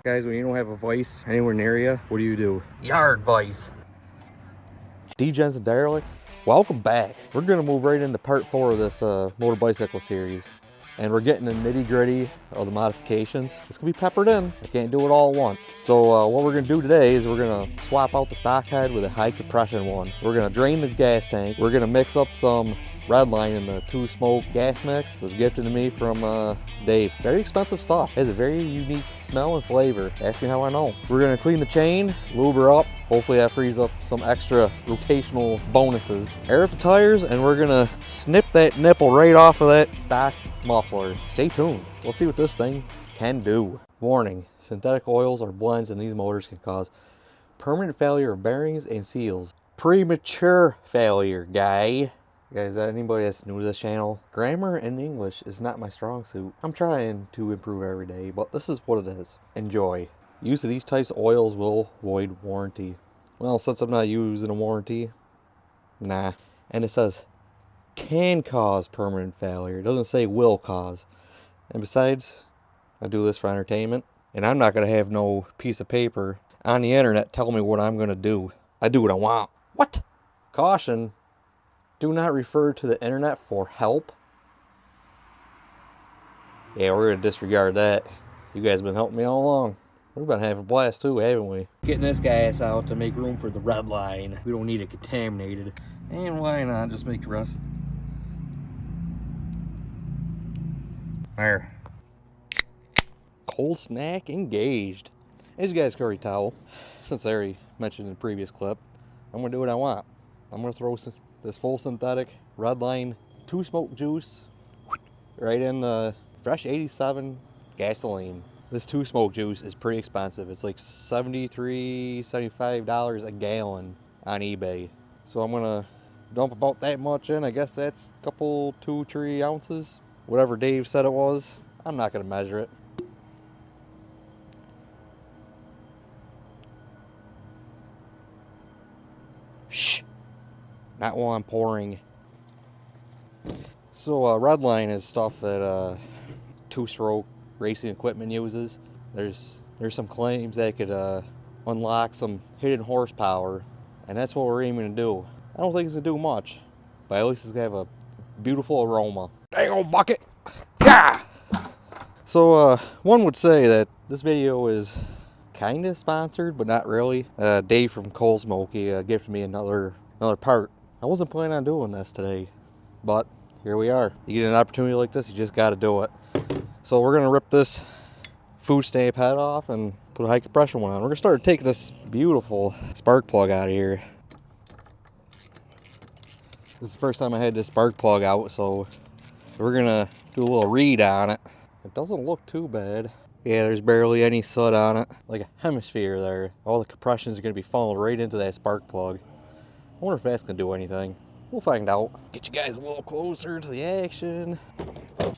Guys, when you don't have a vice anywhere near you, what do? Yard vice. Degens and Derelicts, welcome back. We're gonna move right into part 4 of this motor bicycle series. And we're getting the nitty gritty of the modifications. It's gonna be peppered in. I can't do it all at once. So what we're gonna do today is we're gonna swap out the stock head with a high compression one. We're gonna drain the gas tank. We're gonna mix up some Redline in the 2-smoke gas mix. It was gifted to me from Dave. Very expensive stuff. It has a very unique smell and flavor. Ask me how I know. We're gonna clean the chain, lube her up. Hopefully that frees up some extra rotational bonuses. Air up the tires, and we're gonna snip that nipple right off of that stock muffler. Stay tuned. We'll see what this thing can do. Warning, synthetic oils or blends in these motors can cause permanent failure of bearings and seals. Premature failure, guy. Guys, anybody that's new to this channel, grammar and English is not my strong suit. I'm trying to improve every day, but this is what it is. Enjoy. Use of these types of oils will void warranty. Well, since I'm not using a warranty, nah. And it says can cause permanent failure. It doesn't say will cause. And besides, I do this for entertainment, and I'm not going to have no piece of paper on the internet telling me what I'm going to do. I do what I want. What? Caution. Do not refer to the internet for help. Yeah, we're going to disregard that. You guys have been helping me all along. We've been having a blast too, haven't we? Getting this gas out to make room for the red line. We don't need it contaminated. And why not just make the rest? There. Cold snack engaged. As you guys can already tell, since I already mentioned in the previous clip, I'm going to do what I want. I'm going to throw this full synthetic Redline 2-smoke juice right in the fresh 87 gasoline. This 2-smoke juice is pretty expensive. It's like $73, $75 a gallon on eBay. So I'm going to dump about that much in. I guess that's a couple, 2-3 ounces. Whatever Dave said it was. I'm not going to measure it. Shh. Not while I'm pouring. So Redline is stuff that 2-stroke racing equipment uses. There's some claims that it could unlock some hidden horsepower, and that's what we're aiming to do. I don't think it's gonna do much, but at least it's gonna have a beautiful aroma. Dang old bucket! Yeah! So one would say that this video is kind of sponsored, but not really. Dave from coldsmoke, he gifted me another part. I wasn't planning on doing this today, but here we are. You get an opportunity like this, you just got to do it. So we're gonna rip this food stamp head off and put a high compression one on. We're gonna start taking this beautiful spark plug out of here. This is the first time I had this spark plug out, so we're gonna do a little read on it. It doesn't look too bad. Yeah, there's barely any soot on it. Like a hemisphere there. All the compressions are gonna be funneled right into that spark plug. I wonder if that's gonna do anything. We'll find out. Get you guys a little closer to the action.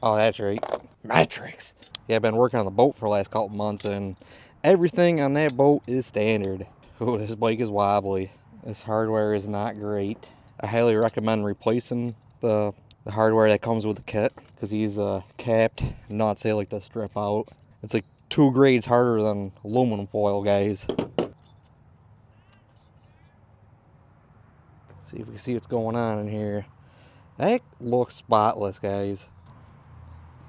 Oh, that's right. Metrics. Yeah, I've been working on the boat for the last couple months, and everything on that boat is standard. Oh, this bike is wobbly. This hardware is not great. I highly recommend replacing the hardware that comes with the kit, because these capped nuts, they like to strip out. It's like 2 grades harder than aluminum foil, guys. See if we can see what's going on in here. That looks spotless, guys.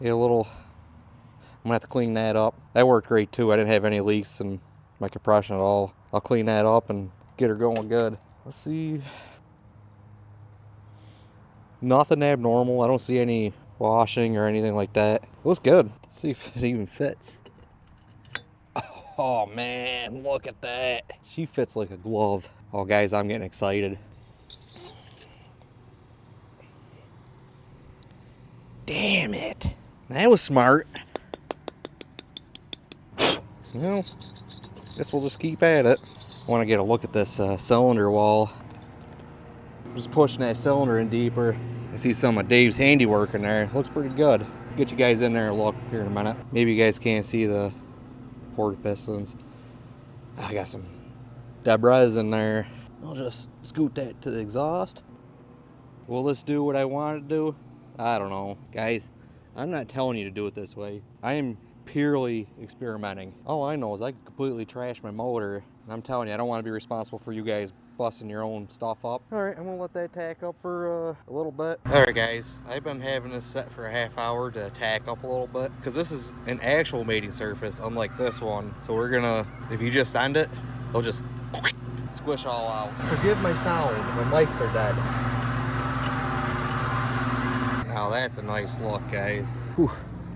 Get a little, I'm gonna have to clean that up. That worked great too. I didn't have any leaks in my compression at all. I'll clean that up and get her going good. Let's see. Nothing abnormal. I don't see any washing or anything like that. It looks good. Let's see if it even fits. Oh man, look at that. She fits like a glove. Oh guys, I'm getting excited. Damn it. That was smart. Well, guess we'll just keep at it. I want to get a look at this cylinder wall. Just pushing that cylinder in deeper. I see some of Dave's handiwork in there. Looks pretty good. Get you guys in there and look here in a minute. Maybe you guys can't see the porta pistons. I got some debris in there. I'll just scoot that to the exhaust. Will this do what I want it to do? I don't know. Guys, I'm not telling you to do it this way. I am purely experimenting. All I know is I could completely trash my motor, and I'm telling you, I don't want to be responsible for you guys busting your own stuff up. All right, I'm gonna let that tack up for a little bit. All right, guys, I've been having this set for a half hour to tack up a little bit because this is an actual mating surface, unlike this one. So we're gonna, if you just send it, they'll just squish all out. Forgive my sound, my mics are dead. Now that's a nice look, guys. Whew.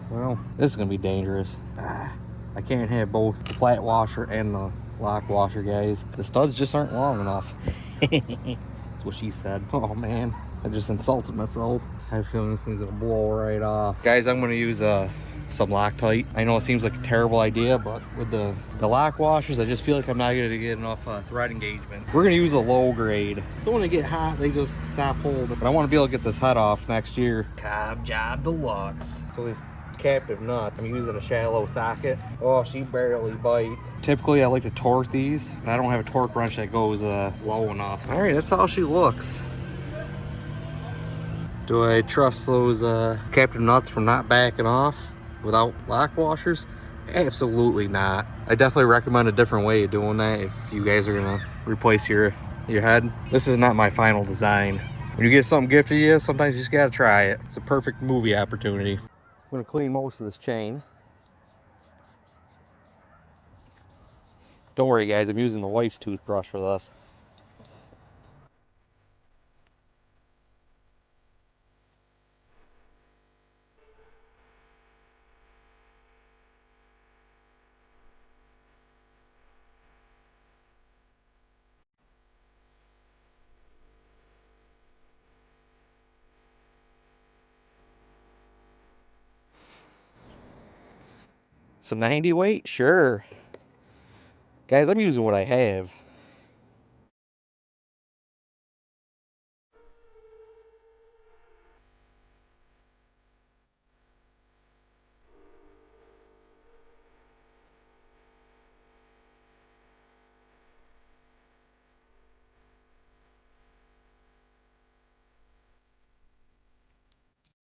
Well, this is gonna be dangerous. I can't have both the flat washer and the lock washer, guys. The studs just aren't long enough. That's what she said. Oh man, I just insulted myself. I have a feeling this thing's gonna blow right off. Guys, I'm gonna use some Loctite. I know it seems like a terrible idea, but with the lock washers, I just feel like I'm not gonna get enough thread engagement. We're gonna use a low grade. So when they get hot, they just stop holding. But I wanna be able to get this head off next year. Cob Job Deluxe. So these captive nuts, I'm using a shallow socket. Oh, she barely bites. Typically, I like to torque these, but I don't have a torque wrench that goes low enough. All right, that's how she looks. Do I trust those captive nuts from not backing off without lock washers? Absolutely not. I definitely recommend a different way of doing that if you guys are gonna replace your head. This is not my final design. When you get something gifted to you, sometimes you just gotta try it. It's a perfect movie opportunity. I'm gonna clean most of this chain. Don't worry, guys, I'm using the wife's toothbrush for this. Some 90 weight? Sure. Guys, I'm using what I have.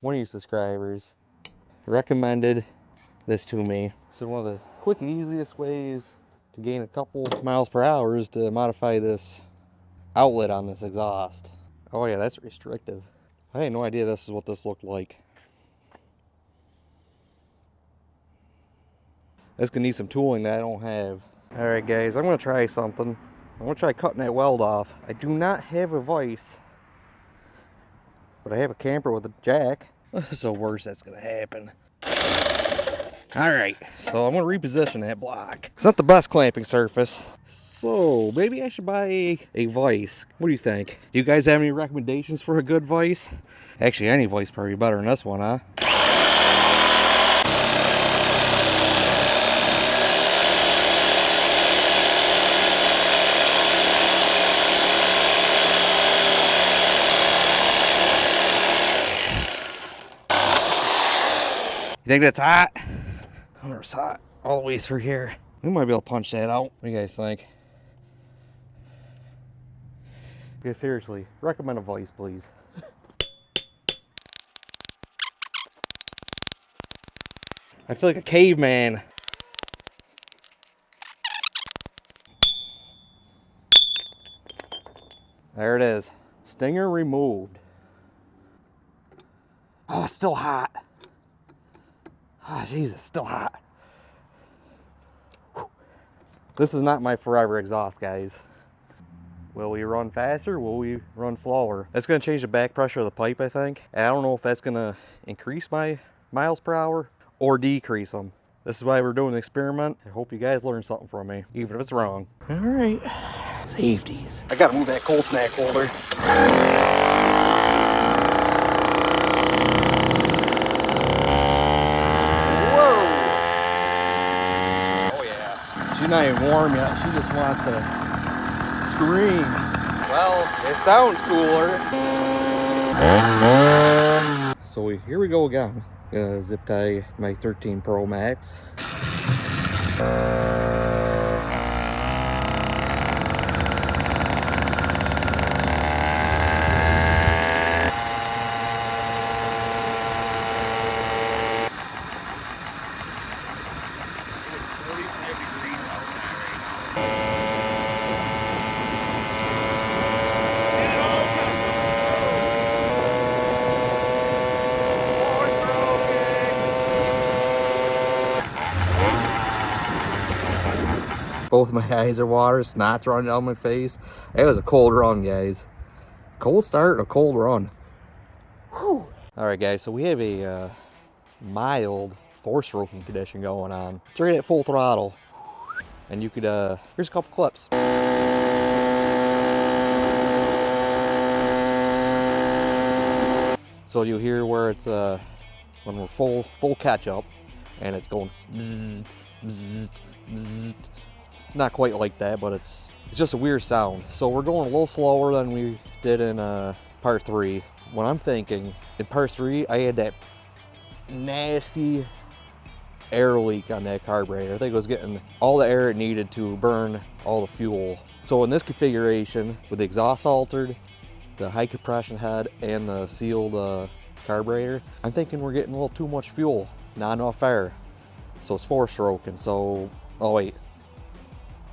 One of you subscribers recommended this to me. So one of the quick and easiest ways to gain a couple miles per hour is to modify this outlet on this exhaust. Oh yeah, that's restrictive. I had no idea this is what this looked like. This could need some tooling that I don't have. All right, guys, I'm gonna try something. I'm gonna try cutting that weld off. I do not have a vise, but I have a camper with a jack. So worst that's gonna happen. All right, so I'm gonna reposition that block. It's not the best clamping surface, so maybe I should buy a vise. What do you think? Do you guys have any recommendations for a good vise? Actually, any vise probably better than this one, huh? You think that's hot? I wonder if it's hot all the way through here. We might be able to punch that out. What do you guys think? Okay, seriously, recommend a vise, please. I feel like a caveman. There it is. Stinger removed. Oh, it's still hot. Ah, oh, Jesus, still hot. Whew. This is not my forever exhaust, guys. Will we run faster? Will we run slower? That's gonna change the back pressure of the pipe, I think. And I don't know if that's gonna increase my miles per hour or decrease them. This is why we're doing the experiment. I hope you guys learned something from me, even if it's wrong. All right, safeties. I gotta move that cold snack holder. She's not even warm yet. She just wants to scream. Well, it sounds cooler. So here we go again. Gonna zip tie my 13 Pro Max. Both my eyes are water, snot's running down my face. It was a cold run, guys. Cold start, a cold run. Whew. All right, guys, so we have a mild four-stroking condition going on. Straight at full throttle. And you could, here's a couple clips. So you hear where it's, when we're full catch up, and it's going bzzz, bzzz, bzzz. Not quite like that, but it's just a weird sound. So we're going a little slower than we did in part 3. What I'm thinking, in part 3, I had that nasty air leak on that carburetor. I think it was getting all the air it needed to burn all the fuel. So in this configuration, with the exhaust altered, the high compression head, and the sealed carburetor, I'm thinking we're getting a little too much fuel, not enough air. So it's four-stroking. So, oh wait,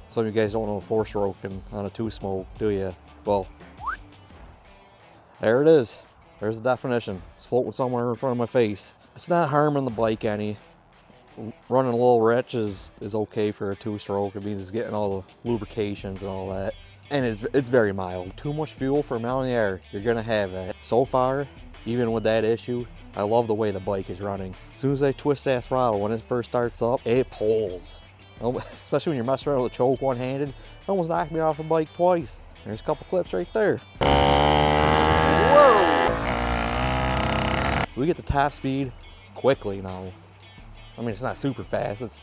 some of you guys don't know four-stroking on a two-smoke, do you? Well, there it is. There's the definition. It's floating somewhere in front of my face. It's not harming the bike any. Running a little rich is okay for a two-stroke. It means it's getting all the lubrications and all that. And it's very mild. Too much fuel for a mile in the air, you're gonna have that. So far, even with that issue, I love the way the bike is running. As soon as I twist that throttle, when it first starts up, it pulls. Especially when you're messing around with a choke one-handed. It almost knocked me off the bike twice. There's a couple clips right there. Whoa! We get the top speed quickly now. I mean, it's not super fast. It's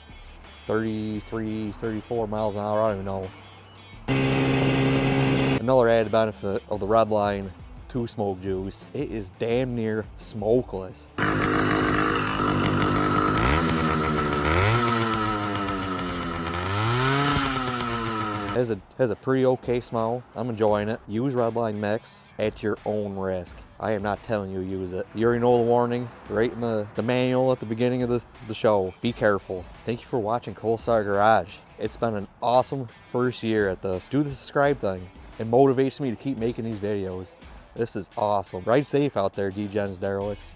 33, 34 miles an hour. I don't even know. Another added benefit of the Redline 2-smoke juice, it is damn near smokeless. Has a pretty okay smell. I'm enjoying it. Use Redline Mix at your own risk. I am not telling you to use it. You already know the warning right in the manual at the beginning of the show. Be careful. Thank you for watching ColdStart Garage. It's been an awesome first year at this. Do the subscribe thing. It motivates me to keep making these videos. This is awesome. Ride safe out there, D-Gens, Derelicts.